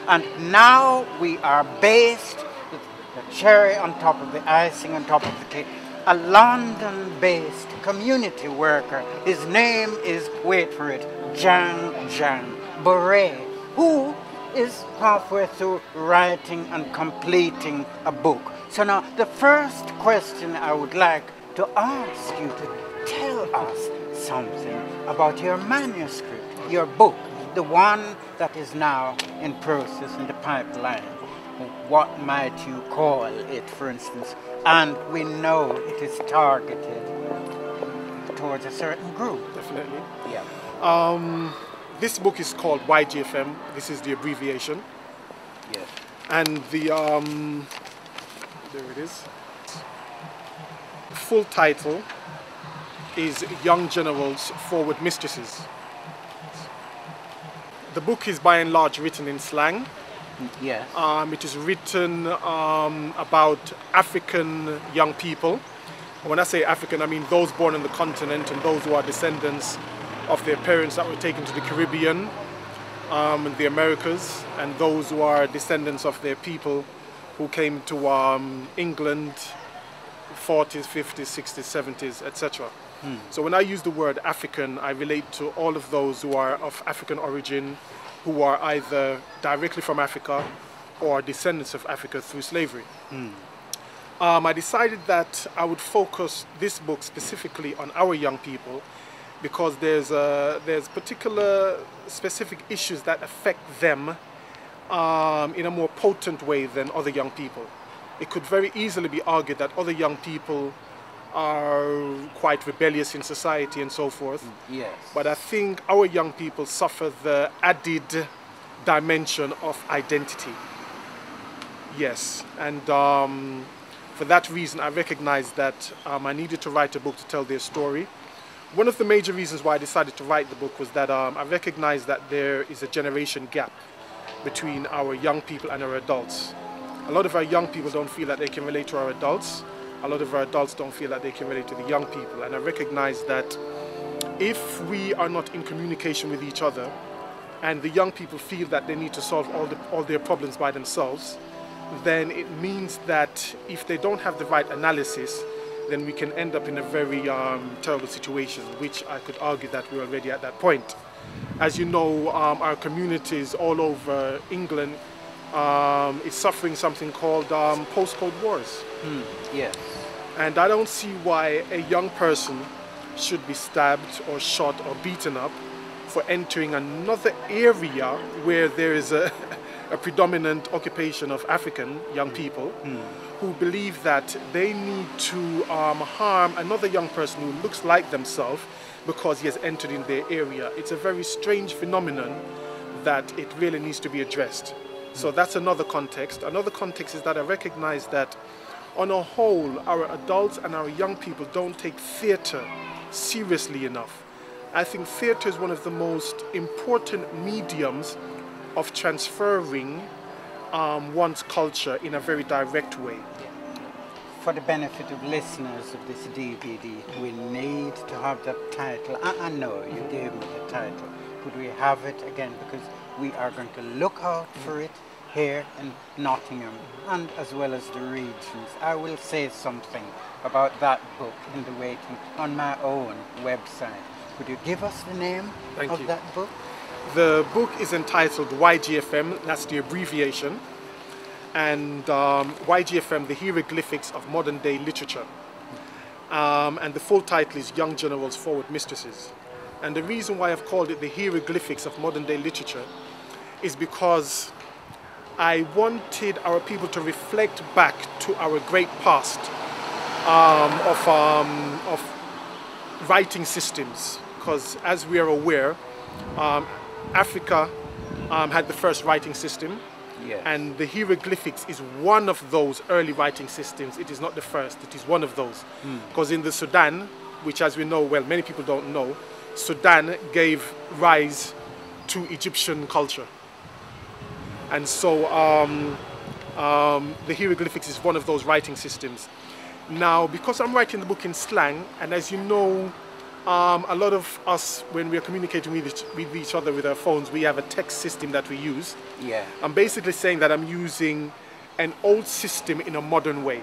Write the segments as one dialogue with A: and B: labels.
A: And now we are based, the cherry on top of the icing on top of the cake, a London-based community worker. His name is, wait for it, Jang Jang Bureh, who is halfway through writing and completing a book. So now the first question I would like to ask you to tell us something about your manuscript, your book, the one that is now in process in the pipeline. What might you call it, for instance? And we know it is targeted towards a certain group.
B: Definitely.
A: Yeah.
B: This book is called YGFM. This is the abbreviation.
A: Yes.
B: And the, there it is. Full title is Young Generals Forward Mistresses. The book is by and large written in slang.
A: Yes.
B: It is written about African young people. When I say African, I mean those born on the continent and those who are descendants of their parents that were taken to the Caribbean and the Americas, and those who are descendants of their people who came to England 40s, 50s, 60s, 70s, etc. So when I use the word African, I relate to all of those who are of African origin, who are either directly from Africa or descendants of Africa through slavery. I decided that I would focus this book specifically on our young people because there's particular specific issues that affect them in a more potent way than other young people. It could very easily be argued that other young people are quite rebellious in society and so forth.
A: Yes.
B: But I think our young people suffer the added dimension of identity. Yes, and for that reason I recognized that I needed to write a book to tell their story. One of the major reasons why I decided to write the book was that I recognized that there is a generation gap between our young people and our adults. A lot of our young people don't feel that they can relate to our adults. A lot of our adults don't feel that they can relate to the young people. And I recognize that if we are not in communication with each other and the young people feel that they need to solve all their problems by themselves, then it means that if they don't have the right analysis, then we can end up in a very terrible situation, which I could argue that we're already at that point. As you know, our communities all over England is suffering something called postcode wars.
A: Yes.
B: And I don't see why a young person should be stabbed or shot or beaten up for entering another area where there is a predominant occupation of African young people who believe that they need to harm another young person who looks like themselves because he has entered in their area. It's a very strange phenomenon that it really needs to be addressed. So that's another context. Another context is that I recognize that on a whole, our adults and our young people don't take theater seriously enough. I think theater is one of the most important mediums of transferring one's culture in a very direct way.
A: For the benefit of listeners of this DVD, we need to have the title. I know you gave me the title. Could we have it again? Because we are going to look out for it here in Nottingham and as well as the regions. I will say something about that book in the waiting on my own website. Could you give us the name of that book?
B: The book is entitled YGFM, that's the abbreviation, and YGFM, the hieroglyphics of modern day literature. And the full title is Young Generals Forward Mistresses. And the reason why I've called it the hieroglyphics of modern day literature is because I wanted our people to reflect back to our great past of writing systems. Because as we are aware, Africa had the first writing system.
A: Yes.
B: And the hieroglyphics is one of those early writing systems. It is not the first, it is one of those. Because in the Sudan, which as we know, well, many people don't know, Sudan gave rise to Egyptian culture. And so the hieroglyphics is one of those writing systems. Now, because I'm writing the book in slang, and as you know, A lot of us, when we are communicating with each other with our phones, we have a text system that we use.
A: Yeah.
B: I'm basically saying that I'm using an old system in a modern way.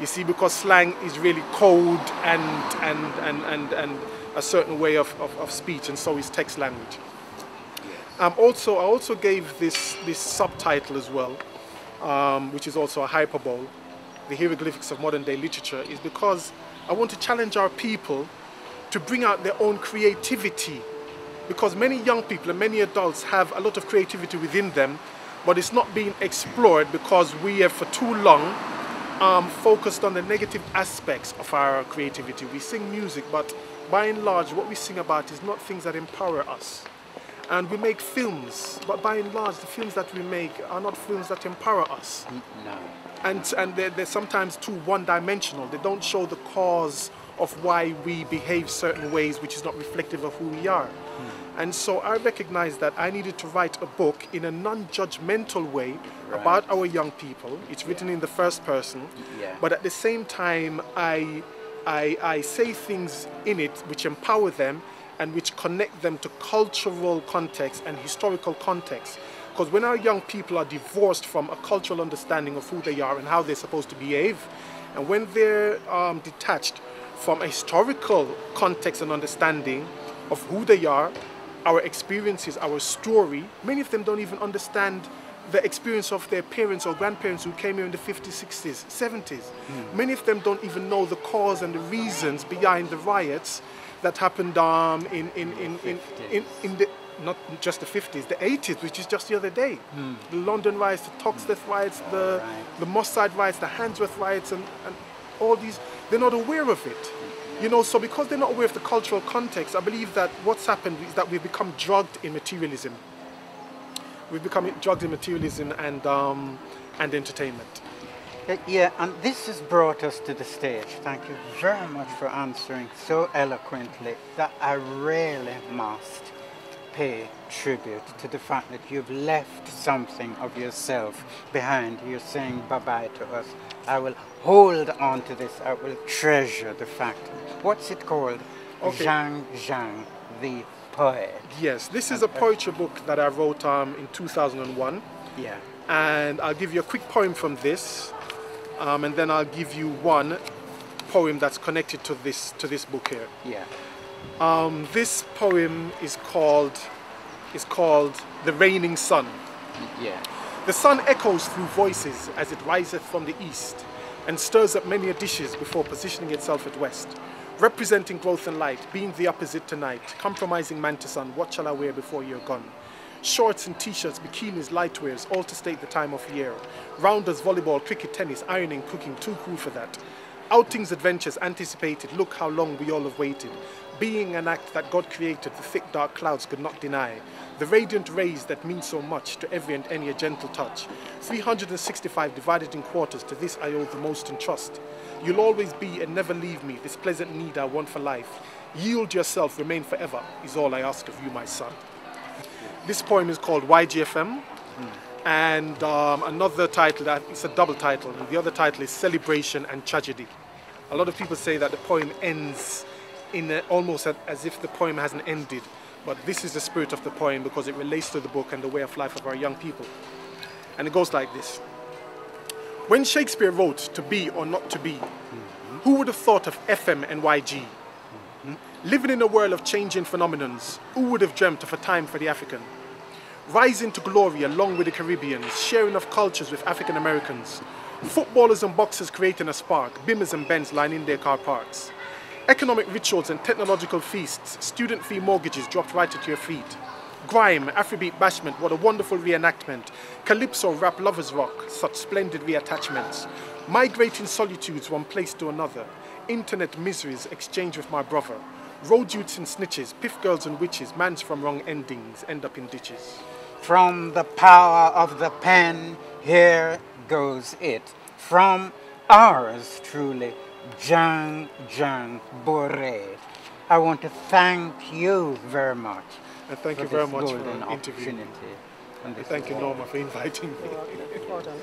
B: You see, because slang is really code and a certain way of speech, and so is text language. I also gave this subtitle as well, which is also a hyperbole, the hieroglyphics of modern day literature, is because I want to challenge our people to bring out their own creativity, because many young people and many adults have a lot of creativity within them, but it's not being explored because we have for too long focused on the negative aspects of our creativity. We sing music, but by and large what we sing about is not things that empower us. And we make films, but by and large the films that we make are not films that empower us.
A: No.
B: And they're sometimes too one-dimensional. They don't show the cause of why we behave certain ways, which is not reflective of who we are. And so I recognized that I needed to write a book in a non-judgmental way about our young people. It's written in the first person, but at the same time I say things in it which empower them and which connect them to cultural context and historical context. Because when our young people are divorced from a cultural understanding of who they are and how they're supposed to behave, and when they're detached from a historical context and understanding of who they are, our experiences, our story, many of them don't even understand the experience of their parents or grandparents who came here in the 50s, 60s, 70s. Many of them don't even know the cause and the reasons behind the riots that happened in the, not just the 50s, the 80s, which is just the other day. The London riots, the Toxteth riots, the Moss Side riots, the Handsworth riots, and all these, they're not aware of it. You know, so because they're not aware of the cultural context, I believe that what's happened is that we've become drugged in materialism. We've become drugged in materialism and entertainment.
A: Yeah, and this has brought us to the stage. Thank you very much for answering so eloquently that I really must pay tribute to the fact that you've left something of yourself behind. You're saying bye-bye to us. I will hold on to this. I will treasure the fact. What's it called? Okay. Jang Jang, the poet.
B: Yes, this is a poetry book that I wrote in 2001.
A: Yeah.
B: And I'll give you a quick poem from this, and then I'll give you one poem that's connected to this book here.
A: Yeah.
B: This poem is called The Raining Sun.
A: Yeah.
B: The sun echoes through voices as it riseth from the east and stirs up many a dishes before positioning itself at west, representing growth and light, being the opposite tonight, compromising man to sun, what shall I wear before you're gone? Shorts and t-shirts, bikinis, lightwears, all to state the time of year. Rounders, volleyball, cricket, tennis, ironing, cooking, too cool for that. Outings, adventures, anticipated, look how long we all have waited. Being an act that God created, the thick dark clouds could not deny. The radiant rays that mean so much to every and any a gentle touch. 365 divided in quarters, to this I owe the most in trust. You'll always be and never leave me, this pleasant need I want for life. Yield yourself, remain forever, is all I ask of you, my son. This poem is called YGFM, and another title, it's a double title, and the other title is Celebration and Tragedy. A lot of people say that the poem ends in almost as if the poem hasn't ended, but this is the spirit of the poem because it relates to the book and the way of life of our young people. And it goes like this. When Shakespeare wrote To Be or Not to Be, who would have thought of FM and YG? Living in a world of changing phenomenons, who would have dreamt of a time for the African? Rising to glory along with the Caribbeans, sharing of cultures with African Americans. Footballers and boxers creating a spark, Bimmers and Benz lining their car parks. Economic rituals and technological feasts, student fee mortgages dropped right at your feet. Grime, Afrobeat bashment, what a wonderful reenactment. Calypso, rap, lovers rock, such splendid reattachments. Migrating solitudes one place to another. Internet miseries exchange with my brother. Road youths and snitches, piff girls and witches, mans from wrong endings end up in ditches.
A: From the power of the pen, here goes it. From ours truly, Jang Jang Bureh. I want to thank you very much.
B: And thank you very much for the interview.
A: And
B: thank you, Norma, for inviting me.
C: Well done.